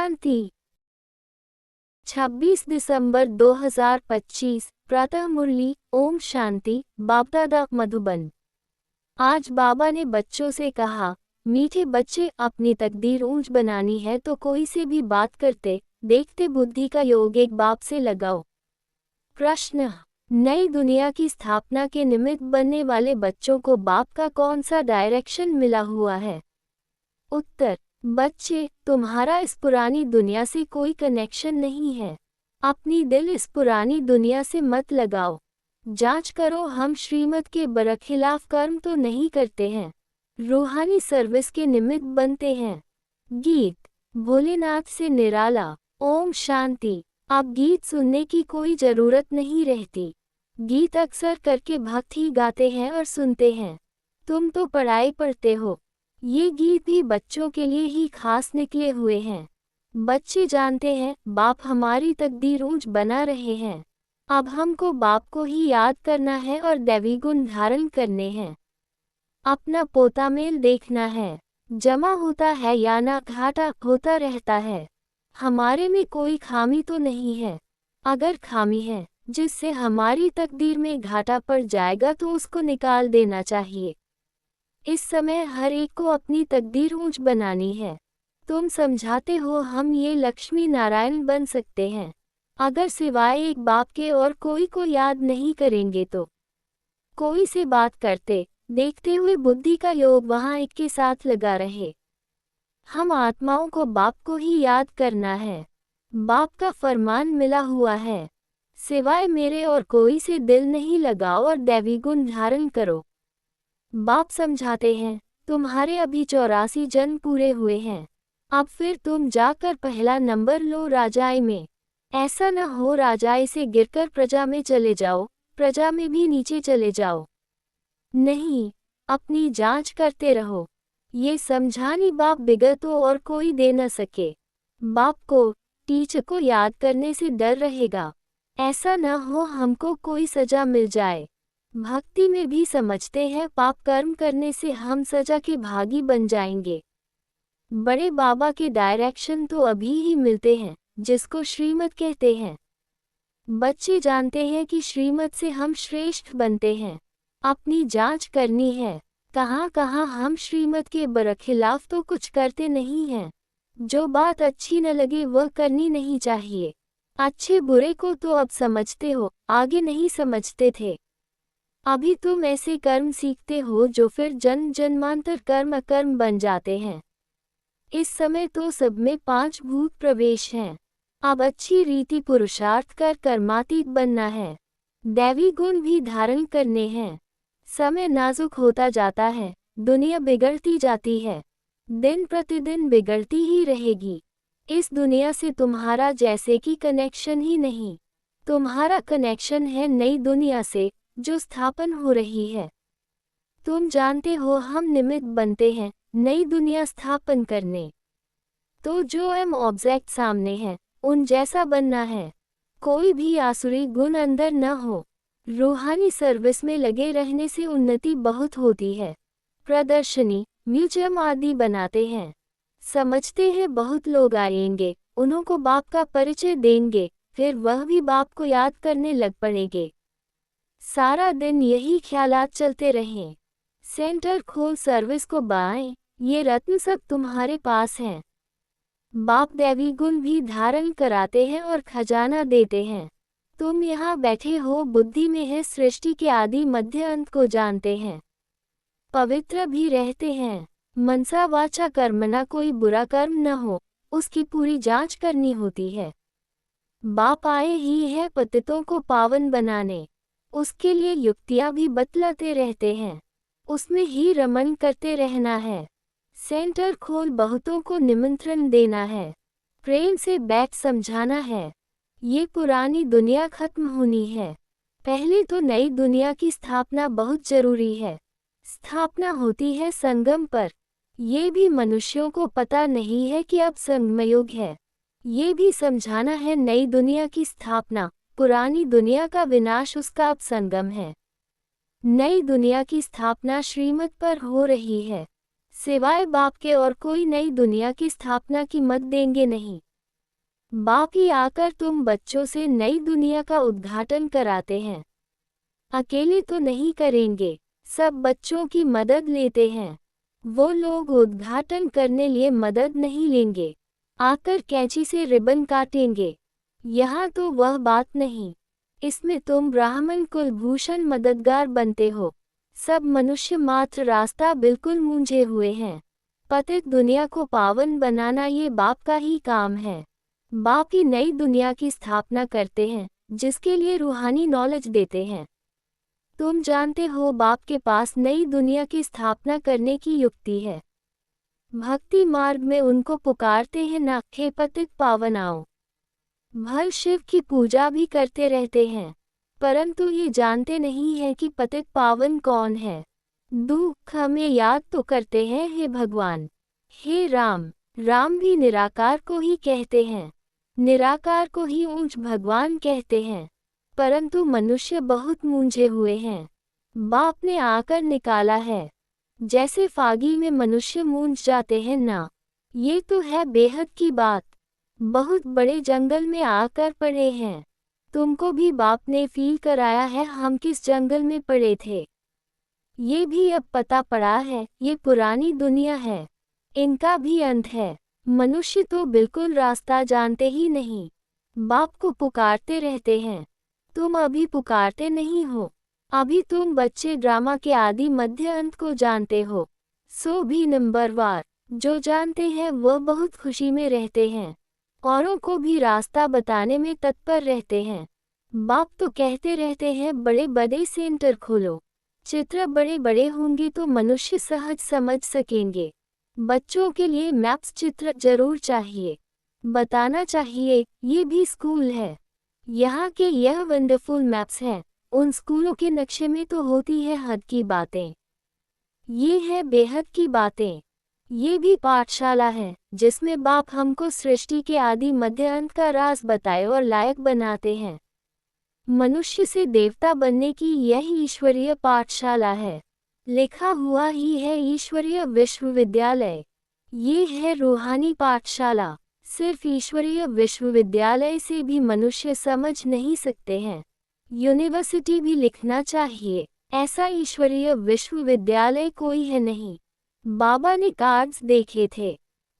शांति। 26 दिसंबर 2025 प्रातः मुरली। ओम शांति। बापदादा मधुबन। आज बाबा ने बच्चों से कहा, मीठे बच्चे, अपनी तकदीर ऊंच बनानी है तो कोई से भी बात करते देखते बुद्धि का योग एक बाप से लगाओ। प्रश्न, नई दुनिया की स्थापना के निमित्त बनने वाले बच्चों को बाप का कौन सा डायरेक्शन मिला हुआ है? उत्तर, बच्चे, तुम्हारा इस पुरानी दुनिया से कोई कनेक्शन नहीं है। अपनी दिल इस पुरानी दुनिया से मत लगाओ। जांच करो, हम श्रीमत के बरखिलाफ कर्म तो नहीं करते हैं, रूहानी सर्विस के निमित्त बनते हैं। गीत, भोलेनाथ से निराला। ओम शांति। अब गीत सुनने की कोई जरूरत नहीं रहती। गीत अक्सर करके भक्त ही गाते हैं और सुनते हैं। तुम तो पढ़ाई पढ़ते हो, ये गीत भी बच्चों के लिए ही खास निकले हुए हैं। बच्चे जानते हैं बाप हमारी तकदीर ऊंच बना रहे हैं। अब हमको बाप को ही याद करना है और दैवी गुण धारण करने हैं। अपना पोता मेल देखना है, जमा होता है या ना घाटा होता रहता है। हमारे में कोई खामी तो नहीं है। अगर खामी है जिससे हमारी तकदीर में घाटा पड़ जाएगा तो उसको निकाल देना चाहिए। इस समय हर एक को अपनी तकदीर ऊंच बनानी है। तुम समझाते हो हम ये लक्ष्मी नारायण बन सकते हैं। अगर सिवाय एक बाप के और कोई को याद नहीं करेंगे तो कोई से बात करते देखते हुए बुद्धि का योग वहाँ एक के साथ लगा रहे। हम आत्माओं को बाप को ही याद करना है। बाप का फरमान मिला हुआ है, सिवाय मेरे और कोई से दिल नहीं लगाओ और दैवी गुण धारण करो। बाप समझाते हैं, तुम्हारे अभी 84 जन्म पूरे हुए हैं, अब फिर तुम जाकर पहला नंबर लो राजाई में। ऐसा न हो राजाई से गिरकर प्रजा में चले जाओ, प्रजा में भी नीचे चले जाओ। नहीं, अपनी जांच करते रहो। ये समझानी बाप बिगड़ तो और कोई दे न सके। बाप को, टीचर को याद करने से डर रहेगा। ऐसा न हो हमको कोई सजा मिल जाए। भक्ति में भी समझते हैं पाप कर्म करने से हम सजा के भागी बन जाएंगे। बड़े बाबा के डायरेक्शन तो अभी ही मिलते हैं, जिसको श्रीमत कहते हैं। बच्चे जानते हैं कि श्रीमत से हम श्रेष्ठ बनते हैं। अपनी जांच करनी है, कहाँ कहाँ हम श्रीमत के बरखिलाफ तो कुछ करते नहीं हैं। जो बात अच्छी न लगे वह करनी नहीं चाहिए। अच्छे बुरे को तो अब समझते हो, आगे नहीं समझते थे। अभी तुम ऐसे कर्म सीखते हो जो फिर जन्म जन्मांतर कर्म अकर्म बन जाते हैं। इस समय तो सब में 5 भूत प्रवेश हैं। अब अच्छी रीति पुरुषार्थ कर कर्मातीत बनना है, दैवी गुण भी धारण करने हैं। समय नाजुक होता जाता है, दुनिया बिगड़ती जाती है, दिन प्रतिदिन बिगड़ती ही रहेगी। इस दुनिया से तुम्हारा जैसे कि कनेक्शन ही नहीं। तुम्हारा कनेक्शन है नई दुनिया से जो स्थापन हो रही है। तुम जानते हो हम निमित्त बनते हैं नई दुनिया स्थापन करने। तो जो ऑब्जेक्ट सामने है उन जैसा बनना है। कोई भी आसुरी गुण अंदर न हो। रूहानी सर्विस में लगे रहने से उन्नति बहुत होती है। प्रदर्शनी, म्यूजियम आदि बनाते हैं। समझते हैं बहुत लोग आएंगे, उन्हों को बाप का परिचय देंगे, फिर वह भी बाप को याद करने लग पड़ेंगे। सारा दिन यही ख्यालात चलते रहें। सेंटर खोल, सर्विस को बाएं, ये रत्न सब तुम्हारे पास हैं। बाप दैवी गुण भी धारण कराते हैं और खजाना देते हैं। तुम यहाँ बैठे हो, बुद्धि में है सृष्टि के आदि मध्य अंत को जानते हैं। पवित्र भी रहते हैं। मनसा वाचा कर्मणा कोई बुरा कर्म न हो, उसकी पूरी जांच करनी होती है। बाप आए ही है पतितों को पावन बनाने, उसके लिए युक्तियाँ भी बतलाते रहते हैं, उसमें ही रमन करते रहना है। सेंटर खोल, बहुतों को निमंत्रण देना है, प्रेम से बैठ समझाना है। ये पुरानी दुनिया खत्म होनी है, पहले तो नई दुनिया की स्थापना बहुत जरूरी है। स्थापना होती है संगम पर। ये भी मनुष्यों को पता नहीं है कि अब संगमयुग है। ये भी समझाना है नई दुनिया की स्थापना, पुरानी दुनिया का विनाश उसका अब संगम है। नई दुनिया की स्थापना श्रीमत पर हो रही है। सिवाय बाप के और कोई नई दुनिया की स्थापना की मत देंगे नहीं। बाप ही आकर तुम बच्चों से नई दुनिया का उद्घाटन कराते हैं। अकेले तो नहीं करेंगे, सब बच्चों की मदद लेते हैं। वो लोग उद्घाटन करने लिए मदद नहीं लेंगे, आकर कैंची से रिबन काटेंगे। यहाँ तो वह बात नहीं, इसमें तुम ब्राह्मण कुलभूषण मददगार बनते हो। सब मनुष्य मात्र रास्ता बिल्कुल मूंझे हुए हैं। पतित दुनिया को पावन बनाना ये बाप का ही काम है। बाप ही नई दुनिया की स्थापना करते हैं, जिसके लिए रूहानी नॉलेज देते हैं। तुम जानते हो बाप के पास नई दुनिया की स्थापना करने की युक्ति है। भक्ति मार्ग में उनको पुकारते हैं ना, हे पतित पावन आओ। भल शिव की पूजा भी करते रहते हैं, परंतु ये जानते नहीं हैं कि पतित पावन कौन है। दुख हमें याद तो करते हैं हे भगवान, हे राम। राम भी निराकार को ही कहते हैं, निराकार को ही ऊंच भगवान कहते हैं, परंतु मनुष्य बहुत मूंझे हुए हैं। बाप ने आकर निकाला है, जैसे फागी में मनुष्य मूंझ जाते हैं ना। ये तो है बेहद की बात। बहुत बड़े जंगल में आकर पड़े हैं। तुमको भी बाप ने फील कराया है हम किस जंगल में पड़े थे। ये भी अब पता पड़ा है, ये पुरानी दुनिया है, इनका भी अंत है। मनुष्य तो बिल्कुल रास्ता जानते ही नहीं, बाप को पुकारते रहते हैं। तुम अभी पुकारते नहीं हो, अभी तुम बच्चे ड्रामा के आदि मध्य अंत को जानते हो। सो भी नंबरवार जो जानते हैं वह बहुत खुशी में रहते हैं, औरों को भी रास्ता बताने में तत्पर रहते हैं। बाप तो कहते रहते हैं बड़े बड़े सेंटर खोलो, चित्र बड़े बड़े होंगे तो मनुष्य सहज समझ सकेंगे। बच्चों के लिए मैप्स चित्र जरूर चाहिए, बताना चाहिए ये भी स्कूल है। यहाँ के यह वंडरफुल मैप्स हैं, उन स्कूलों के नक्शे में तो होती है हद की बातें। ये है बेहद की बातें। ये भी पाठशाला है, जिसमें बाप हमको सृष्टि के आदि मध्य अंत का राज बताए और लायक बनाते हैं। मनुष्य से देवता बनने की यह ईश्वरीय पाठशाला है। लिखा हुआ ही है ईश्वरीय विश्वविद्यालय। ये है रूहानी पाठशाला। सिर्फ ईश्वरीय विश्वविद्यालय से भी मनुष्य समझ नहीं सकते हैं, यूनिवर्सिटी भी लिखना चाहिए। ऐसा ईश्वरीय विश्वविद्यालय कोई है नहीं। बाबा ने कार्ड्स देखे थे,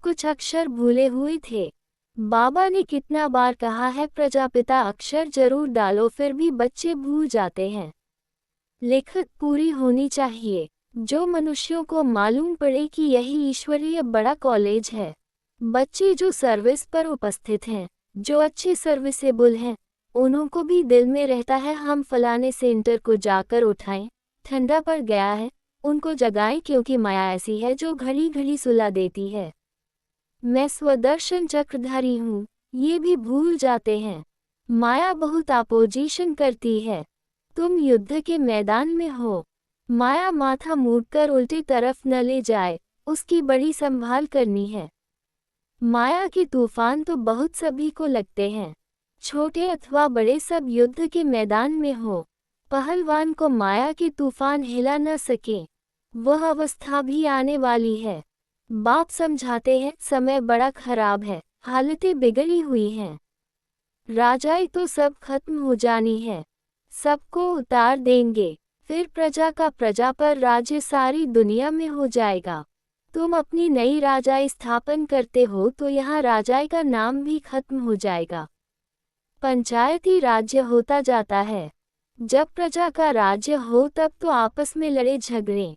कुछ अक्षर भूले हुए थे। बाबा ने कितना बार कहा है प्रजापिता अक्षर जरूर डालो, फिर भी बच्चे भूल जाते हैं। लिखत पूरी होनी चाहिए, जो मनुष्यों को मालूम पड़े कि यही ईश्वरीय बड़ा कॉलेज है। बच्चे जो सर्विस पर उपस्थित हैं, जो अच्छे सर्विसेबल हैं, उन्हों को भी दिल में रहता है हम फलाने सेंटर को जाकर उठाएं, ठंडा पड़ गया है, उनको जगाएं, क्योंकि माया ऐसी है जो घड़ी घड़ी सुला देती है। मैं स्वदर्शन चक्रधारी हूँ, ये भी भूल जाते हैं। माया बहुत अपोजिशन करती है। तुम युद्ध के मैदान में हो, माया माथा मोड़कर उल्टी तरफ न ले जाए, उसकी बड़ी संभाल करनी है। माया के तूफान तो बहुत सभी को लगते हैं, छोटे अथवा बड़े, सब युद्ध के मैदान में हो। पहलवान को माया के तूफान हिला न सके, वह अवस्था भी आने वाली है। बाप समझाते हैं समय बड़ा खराब है, हालतें बिगड़ी हुई हैं। राजाई तो सब खत्म हो जानी है, सबको उतार देंगे, फिर प्रजा का प्रजा पर राज्य सारी दुनिया में हो जाएगा। तुम अपनी नई राजाई स्थापन करते हो तो यहाँ राजाई का नाम भी खत्म हो जाएगा। पंचायती राज्य होता जाता है। जब प्रजा का राज्य हो तब तो आपस में लड़े झगड़े।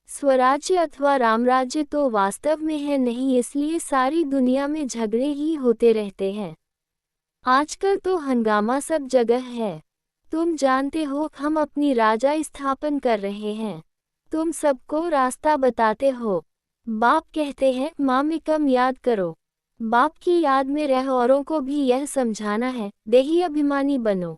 स्वराज्य अथवा रामराज्य तो वास्तव में है नहीं, इसलिए सारी दुनिया में झगड़े ही होते रहते हैं। आजकल तो हंगामा सब जगह है। तुम जानते हो हम अपनी राजाई स्थापन कर रहे हैं, तुम सबको रास्ता बताते हो। बाप कहते हैं माँ में कम याद करो, बाप की याद में रह औरों को भी यह समझाना है देही अभिमानी बनो,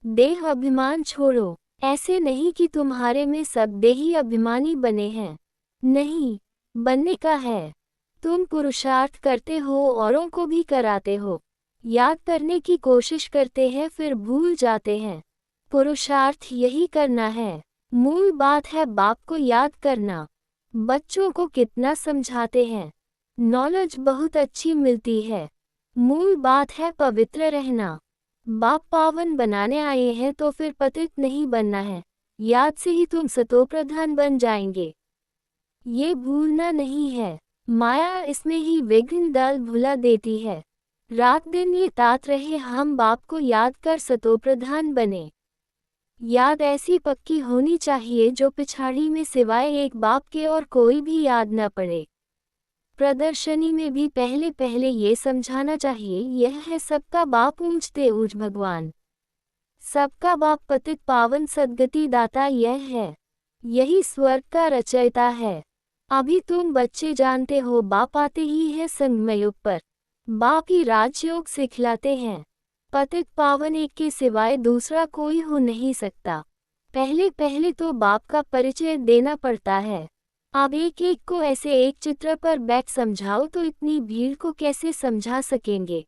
देह अभिमान छोड़ो। ऐसे नहीं कि तुम्हारे में सब देही अभिमानी बने हैं, नहीं, बनने का है। तुम पुरुषार्थ करते हो, औरों को भी कराते हो, याद करने की कोशिश करते हैं फिर भूल जाते हैं। पुरुषार्थ यही करना है, मूल बात है बाप को याद करना। बच्चों को कितना समझाते हैं, नॉलेज बहुत अच्छी मिलती है। मूल बात है पवित्र रहना। बाप पावन बनाने आए हैं तो फिर पतित नहीं बनना है। याद से ही तुम सतोप्रधान बन जाएंगे, ये भूलना नहीं है। माया इसमें ही विघ्न डाल भुला देती है। रात दिन ये तात रहे हम बाप को याद कर सतोप्रधान बने। याद ऐसी पक्की होनी चाहिए जो पिछाड़ी में सिवाय एक बाप के और कोई भी याद न पड़े। प्रदर्शनी में भी पहले पहले ये समझाना चाहिए, यह है सबका बाप ऊंचते ऊंच भगवान, सबका बाप पतित पावन सद्गति दाता, यह है, यही स्वर्ग का रचयिता है। अभी तुम बच्चे जानते हो बाप आते ही है संगमयुग पर, बाप ही राजयोग सिखलाते हैं। पतित पावन एक के सिवाय दूसरा कोई हो नहीं सकता। पहले पहले तो बाप का परिचय देना पड़ता है। अब एक एक को ऐसे एक चित्र पर बैठ समझाओ तो इतनी भीड़ को कैसे समझा सकेंगे।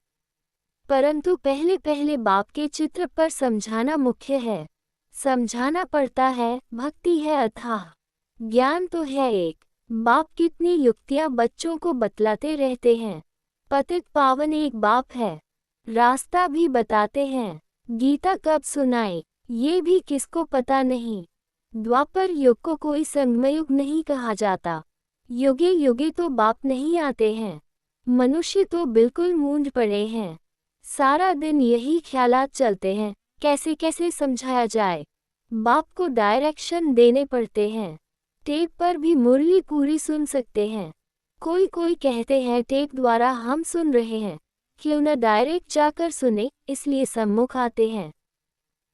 परंतु पहले पहले बाप के चित्र पर समझाना मुख्य है। समझाना पड़ता है, भक्ति है अथाह, ज्ञान तो है एक। बाप कितनी युक्तियां बच्चों को बतलाते रहते हैं। पतित पावन एक बाप है, रास्ता भी बताते हैं। गीता कब सुनाए ये भी किसको पता नहीं। द्वापर युग को कोई संगमयुग नहीं कहा जाता। युगे युगे तो बाप नहीं आते हैं। मनुष्य तो बिल्कुल मूंझ पड़े हैं। सारा दिन यही ख्यालात चलते हैं, कैसे कैसे समझाया जाए। बाप को डायरेक्शन देने पड़ते हैं। टेप पर भी मुरली पूरी सुन सकते हैं। कोई कोई कहते हैं टेप द्वारा हम सुन रहे हैं, क्यों न डायरेक्ट जाकर सुने, इसलिए सम्मुख आते हैं।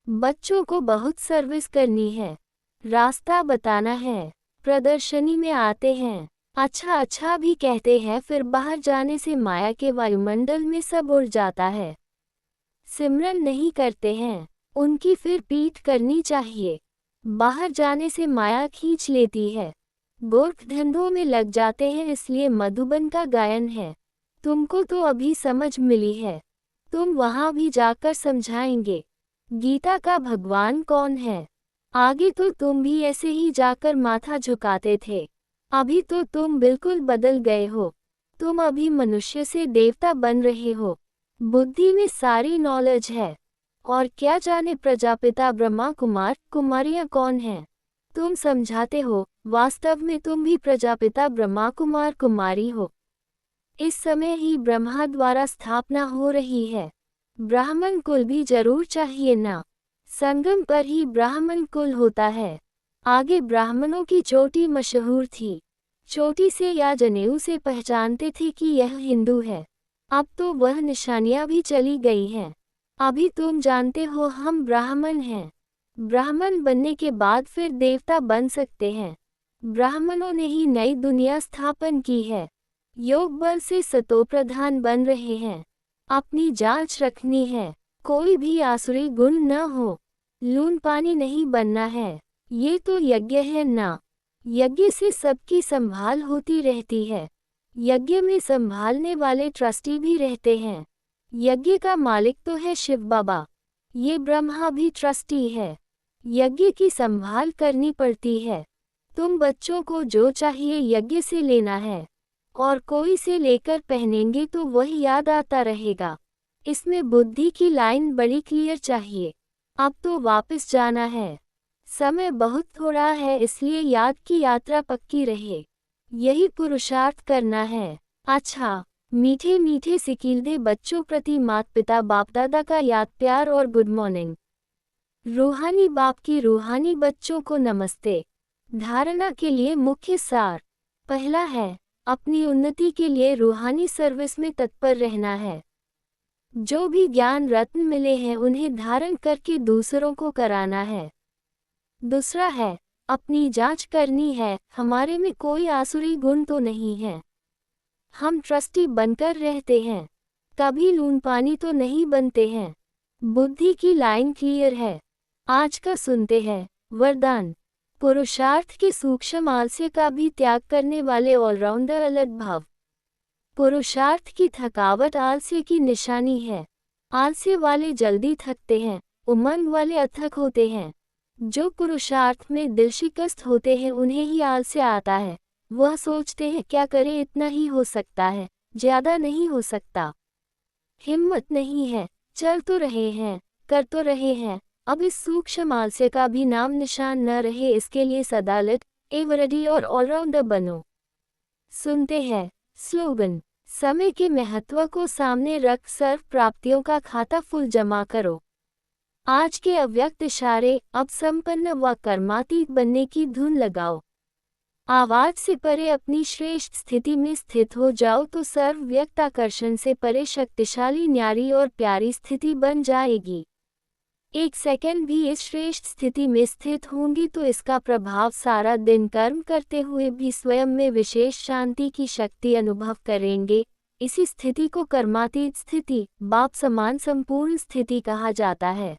बच्चों को बहुत सर्विस करनी है, रास्ता बताना है। प्रदर्शनी में आते हैं, अच्छा अच्छा भी कहते हैं, फिर बाहर जाने से माया के वायुमंडल में सब उड़ जाता है। सिमरन नहीं करते हैं, उनकी फिर पीठ करनी चाहिए। बाहर जाने से माया खींच लेती है। गोरख धंधों में लग जाते हैं, इसलिए मधुबन का गायन है। तुमको तो अभी समझ मिली है, तुम वहां भी जाकर समझाएंगे गीता का भगवान कौन है। आगे तो तुम भी ऐसे ही जाकर माथा झुकाते थे, अभी तो तुम बिल्कुल बदल गए हो। तुम अभी मनुष्य से देवता बन रहे हो। बुद्धि में सारी नॉलेज है, और क्या जाने प्रजापिता ब्रह्मा कुमार कुमारियां कौन हैं। तुम समझाते हो, वास्तव में तुम भी प्रजापिता ब्रह्मा कुमार कुमारी हो। इस समय ही ब्रह्मा द्वारा स्थापना हो रही है। ब्राह्मण कुल भी जरूर चाहिए ना, संगम पर ही ब्राह्मण कुल होता है। आगे ब्राह्मणों की चोटी मशहूर थी, चोटी से या जनेऊ से पहचानते थे कि यह हिंदू है। अब तो वह निशानियां भी चली गई हैं। अभी तुम जानते हो हम ब्राह्मण हैं। ब्राह्मण बनने के बाद फिर देवता बन सकते हैं। ब्राह्मणों ने ही नई दुनिया स्थापन की है। योग बल से सतोप्रधान बन रहे हैं। अपनी जांच रखनी है, कोई भी आसुरी गुण न हो। लून पानी नहीं बनना है, ये तो यज्ञ है ना। यज्ञ से सबकी संभाल होती रहती है। यज्ञ में संभालने वाले ट्रस्टी भी रहते हैं। यज्ञ का मालिक तो है शिव बाबा, ये ब्रह्मा भी ट्रस्टी है। यज्ञ की संभाल करनी पड़ती है। तुम बच्चों को जो चाहिए यज्ञ से लेना है, और कोई से लेकर पहनेंगे तो वही याद आता रहेगा। इसमें बुद्धि की लाइन बड़ी क्लियर चाहिए। अब तो वापस जाना है, समय बहुत थोड़ा है, इसलिए याद की यात्रा पक्की रहे, यही पुरुषार्थ करना है। अच्छा, मीठे मीठे सिकीलदे बच्चों प्रति माता पिता बाप दादा का याद प्यार और गुड मॉर्निंग। रूहानी बाप की रूहानी बच्चों को नमस्ते। धारणा के लिए मुख्य सार। पहला है, अपनी उन्नति के लिए रूहानी सर्विस में तत्पर रहना है। जो भी ज्ञान रत्न मिले हैं उन्हें धारण करके दूसरों को कराना है। दूसरा है, अपनी जांच करनी है, हमारे में कोई आसुरी गुण तो नहीं है। हम ट्रस्टी बनकर रहते हैं, कभी लून पानी तो नहीं बनते हैं। बुद्धि की लाइन क्लियर है। आज का सुनते हैं वरदान। पुरुषार्थ के सूक्ष्म आलस्य का भी त्याग करने वाले ऑलराउंडर अलग भाव। पुरुषार्थ की थकावट आलस्य की निशानी है। आलस्य वाले जल्दी थकते हैं, उमंग वाले अथक होते हैं। जो पुरुषार्थ में दिलशिकस्त होते हैं उन्हें ही आलस्य आता है। वह सोचते हैं क्या करें, इतना ही हो सकता है, ज्यादा नहीं हो सकता। हिम्मत नहीं है, चल तो रहे हैं, कर तो रहे हैं, अब इस सूक्ष्म आलस्य का भी नाम निशान न रहे, इसके लिए सदा अलर्ट, एवर रेडी और ऑलराउंडर बनो। सुनते हैं स्लोगन। समय के महत्व को सामने रख सर्व प्राप्तियों का खाता फुल जमा करो। आज के अव्यक्त इशारे, अब संपन्न व कर्मातीत बनने की धुन लगाओ। आवाज से परे अपनी श्रेष्ठ स्थिति में स्थित हो जाओ तो सर्व व्यक्त आकर्षण से परे शक्तिशाली, न्यारी और प्यारी स्थिति बन जाएगी। एक सेकंड भी इस श्रेष्ठ स्थिति में स्थित होंगी तो इसका प्रभाव सारा दिन कर्म करते हुए भी स्वयं में विशेष शांति की शक्ति अनुभव करेंगे। इसी स्थिति को कर्मातीत स्थिति, बाप समान संपूर्ण स्थिति कहा जाता है।